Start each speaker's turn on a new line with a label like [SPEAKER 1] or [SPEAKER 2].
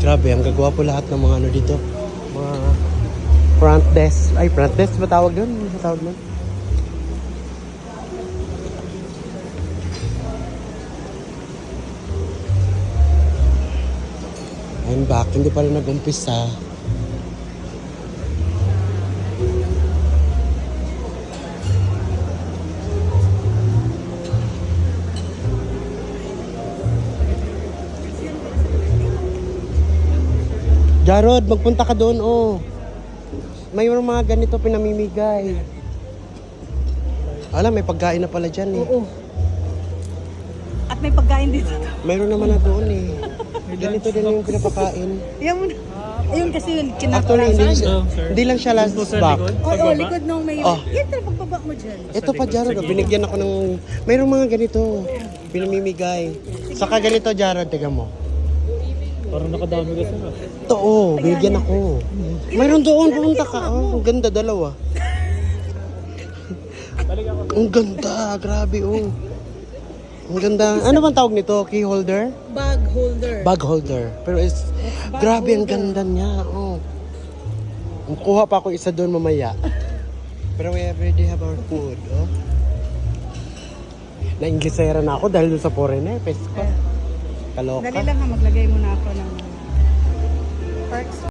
[SPEAKER 1] Grabe, ang gagawa po lahat ng mga ano dito. Mga front desk. Ay, front desk ba tawag doon? Ano ba tawag doon? I'm back. Hindi pa rin nag-umpisa. Jarod, magpunta ka doon, oh. Mayroong mga ganito pinamimigay. Alam, may pagkain na pala dyan, eh.
[SPEAKER 2] Oo. At may pagkain dito.
[SPEAKER 1] Mayroon naman na doon, eh. Ganito din yung pinapakain.
[SPEAKER 2] Ayun kasi yun,
[SPEAKER 1] Actually, hindi lang siya last back.
[SPEAKER 2] Oo, likod nung may...
[SPEAKER 1] Oh.
[SPEAKER 2] Yan tayo pagbaba mo dyan.
[SPEAKER 1] Ito pa, Jarod, oh, binigyan ako ng... Mayroong mga ganito, pinamimigay. Saka ganito, Jarod, tiga mo.
[SPEAKER 3] Parang nakadami ka sir.
[SPEAKER 1] Ito, oh, binigyan ako. Mayroon doon, pumunta ka. Oh, ang ganda, dalawa. Ang ganda, grabe, oh. Ang ganda. Ano bang tawag nito? Key holder?
[SPEAKER 2] Bag holder.
[SPEAKER 1] Bag holder. Pero is grabe ang ganda niya. Oh. Kuha pa ako isa doon mamaya. Pero we already have our food. Oh. Na-Inglesera na ako dahil doon sa foreigner. Pesko. Kaloka.
[SPEAKER 2] Dali lang ha, maglagay muna ako ng perks.